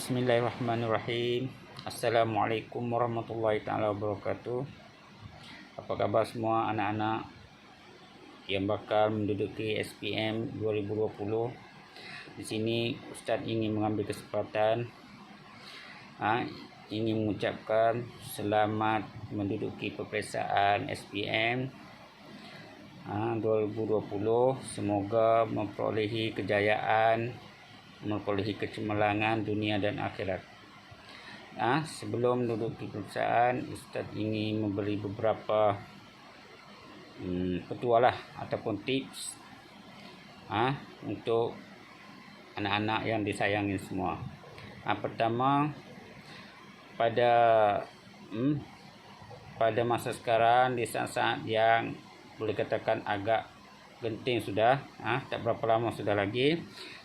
Bismillahirrahmanirrahim. Assalamualaikum warahmatullahi taala wabarakatuh. Apa khabar semua anak-anak yang bakal menduduki SPM 2020? Di sini Ustaz ingin mengambil kesempatan ingin mengucapkan selamat menduduki peperiksaan SPM 2020. Semoga memperolehi kejayaan, memperolehi kecemerlangan dunia dan akhirat. Sebelum menduduki peperiksaan, Ustaz ingin memberi beberapa petualah ataupun tips untuk anak-anak yang disayangi semua. Pertama, pada masa sekarang, di saat-saat yang boleh katakan agak genting sudah, tak berapa lama sudah lagi.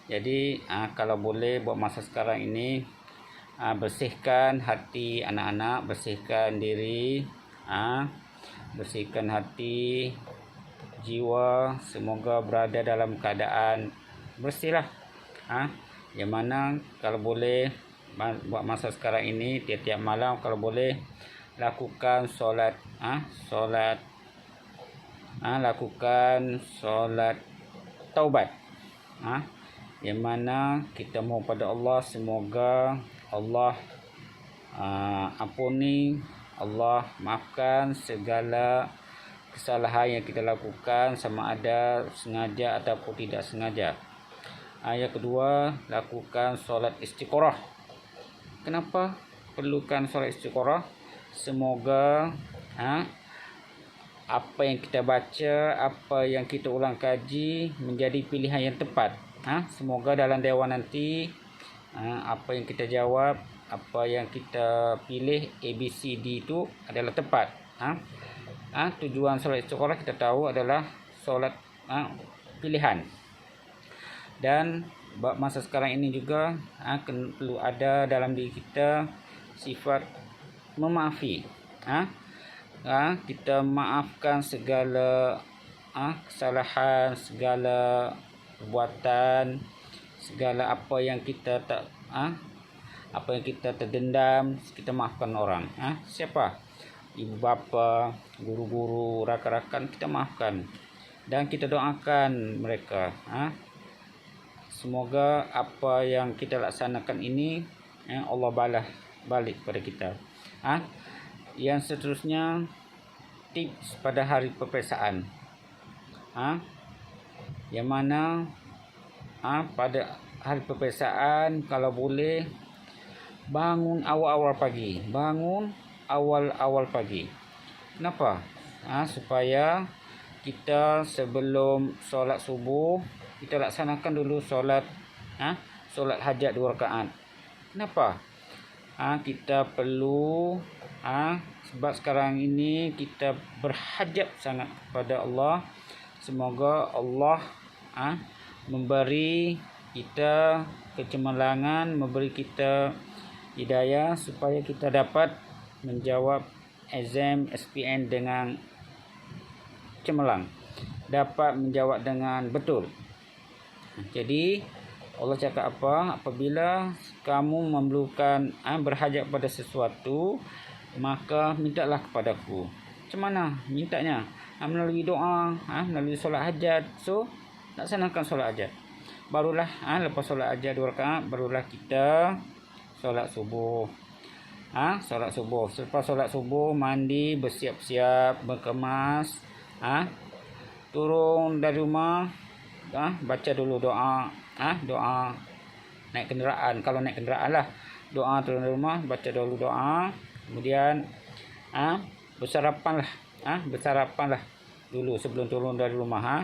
Jadi kalau boleh buat masa sekarang ini, bersihkan hati anak-anak, bersihkan diri, bersihkan hati, jiwa, semoga berada dalam keadaan bersihlah. Yang mana kalau boleh buat masa sekarang ini, tiap-tiap malam kalau boleh lakukan solat, lakukan solat taubat, yang mana kita mohon pada Allah, semoga Allah ampuni, Allah maafkan segala kesalahan yang kita lakukan, sama ada sengaja ataupun tidak sengaja. Yang kedua, lakukan solat istiqorah. Kenapa perlukan solat istiqorah? Semoga apa yang kita baca, apa yang kita ulang kaji menjadi pilihan yang tepat. Semoga dalam dewan nanti apa yang kita jawab, apa yang kita pilih ABCD itu adalah tepat. Tujuan solat istiqorah kita tahu adalah solat pilihan. Dan masa sekarang ini juga perlu ada dalam diri kita sifat memaafi. Kita maafkan segala kesalahan, segala perbuatan, segala apa yang kita terdendam, kita maafkan orang. Siapa? Ibu bapa, guru-guru, rakan-rakan, kita maafkan dan kita doakan mereka. Semoga apa yang kita laksanakan ini Allah balas balik pada kita. Yang seterusnya, tips pada hari peperiksaan. Yang mana pada hari peperiksaan kalau boleh bangun awal-awal pagi. Kenapa? Supaya kita sebelum solat subuh, kita laksanakan dulu solat hajat 2 rakaat. Kenapa? Kita perlu sebab sekarang ini kita berhajat sangat kepada Allah. Semoga Allah memberi kita kecemerlangan, memberi kita hidayah supaya kita dapat menjawab exam SPM dengan cemerlang, dapat menjawab dengan betul. Jadi Allah cakap apa? Apabila kamu memerlukan berhajat pada sesuatu, maka mintalah kepadaku. Macam mana mintanya? Melalui doa, melalui solat hajat. So, laksanakan solat hajat. Barulah lepas solat hajat 2 rakaat, barulah kita solat subuh. Solat subuh. Selepas solat subuh, mandi, bersiap-siap, berkemas, turun dari rumah, baca dulu doa, doa naik kenderaan. Kalau naik kenderaan lah, doa turun dari rumah, baca dulu doa, kemudian bersarapanlah dulu sebelum turun dari rumah.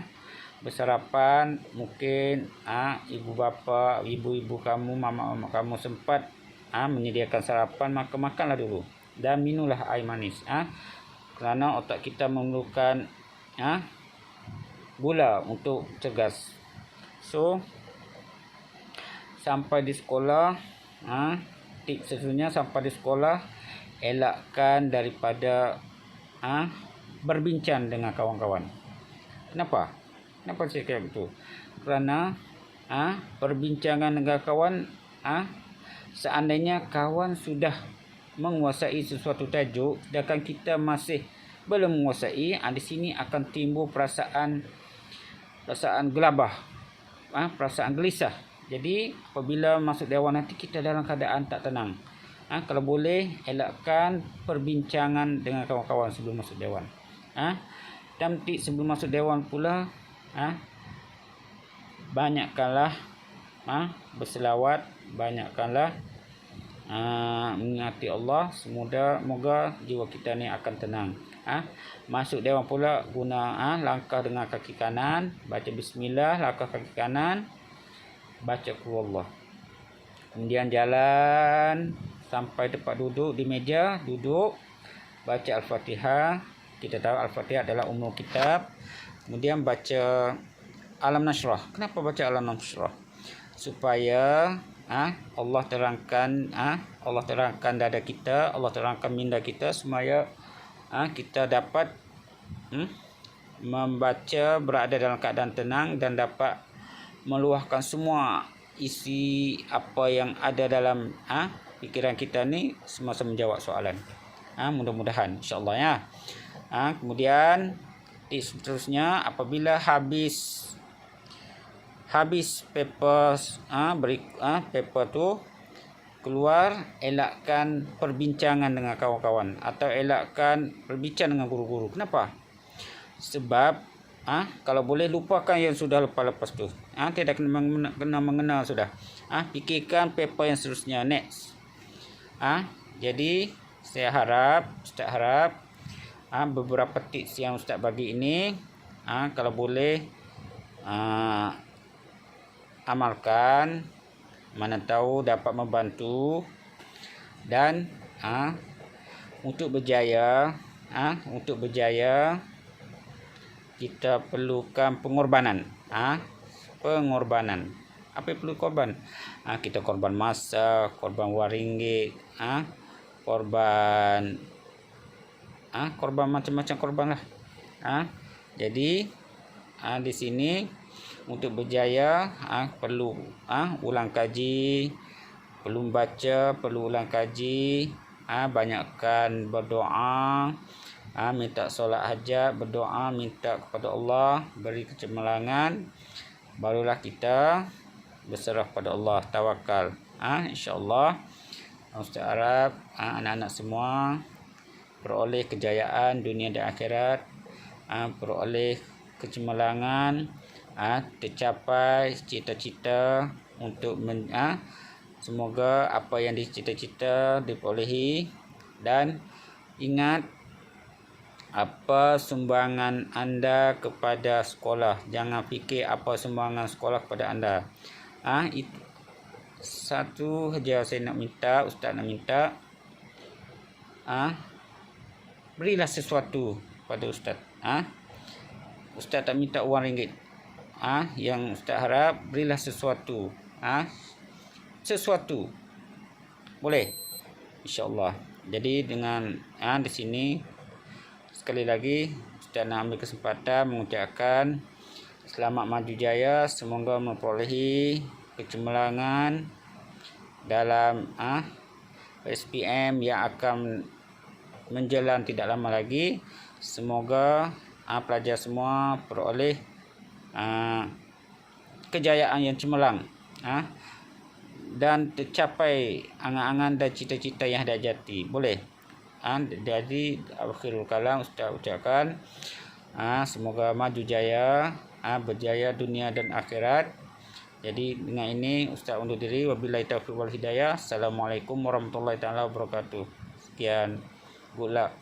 Bersarapan, mungkin ibu bapa, ibu-ibu kamu, mama kamu sempat menyediakan sarapan, maka makanlah dulu dan minumlah air manis, kerana otak kita memerlukan gula untuk cergas. So, sampai di sekolah, tips seterusnya, sampai di sekolah elakkan daripada berbincang dengan kawan-kawan. Kenapa saya kata begitu? Kerana perbincangan dengan kawan seandainya kawan sudah menguasai sesuatu tajuk sedangkan kita masih belum menguasai, di sini akan timbul perasaan gelabah, perasaan gelisah. Jadi apabila masuk dewan nanti kita dalam keadaan tak tenang. Kalau boleh elakkan perbincangan dengan kawan-kawan sebelum masuk dewan. Dan sebelum masuk dewan pula, banyakkanlah berselawat, banyakkanlah mengingati Allah. Semoga jiwa kita ni akan tenang. Masuk dewan pula guna langkah dengan kaki kanan, baca bismillah, langkah kaki kanan, baca qul Allah. Kemudian jalan sampai tempat duduk di meja, duduk, baca Al-Fatihah. Kita tahu Al-Fatihah adalah ummul kitab. Kemudian baca Alam Nashrah. Kenapa baca Alam Nashrah? Supaya Allah terangkan dada kita, Allah terangkan minda kita supaya kita dapat membaca berada dalam keadaan tenang dan dapat meluahkan semua isi apa yang ada dalam fikiran kita ni semasa menjawab soalan. Mudah-mudahan insya-Allah ya. Kemudian seterusnya apabila habis paper paper tu keluar, elakkan perbincangan dengan kawan-kawan atau elakkan berbincang dengan guru-guru. Kenapa? Sebab kalau boleh lupakan yang sudah lepas tu. Tidak kena mengenal sudah. Fikirkan paper yang seterusnya, next. Jadi Ustaz harap beberapa tips yang Ustaz bagi ini kalau boleh amalkan, mana tahu dapat membantu. Dan untuk berjaya kita perlukan pengorbanan. Apa yang perlu korban? Kita korban masa, korban wang ringgit, korban macam-macam korban lah. Jadi di sini untuk berjaya perlu ulang kaji, perlu baca, perlu ulang kaji, banyakkan berdoa, minta solat hajat, berdoa, minta kepada Allah beri kecemerlangan, barulah kita berserah pada Allah, tawakal. InsyaAllah Ustaz harap anak-anak semua peroleh kejayaan dunia dan akhirat, peroleh kecemerlangan, tercapai cita-cita untuk semoga apa yang dicita-cita diperolehi. Dan ingat apa sumbangan anda kepada sekolah, jangan fikir apa sumbangan sekolah kepada anda. Itu satu saja saya nak minta, Ustaz nak minta, berilah sesuatu pada Ustaz. Ustaz tak minta wang ringgit. Yang Ustaz harap berilah sesuatu. Sesuatu. Boleh? InsyaAllah. Jadi dengan di sini sekali lagi Ustaz nak ambil kesempatan mengucapkan selamat maju jaya, semoga memperolehi kecemerlangan dalam SPM yang akan menjelang tidak lama lagi. Semoga pelajar semua peroleh kejayaan yang cemerlang dan tercapai angan-angan dan cita-cita yang dah jati. Boleh? Jadi akhirul kalam Ustaz ucapkan semoga maju jaya, berjaya dunia dan akhirat. Jadi dengan ini Ustaz undur diri. Wabillahi taufiq wal hidayah. Assalamualaikum warahmatullahi taala wabarakatuh. Sekian. Good luck.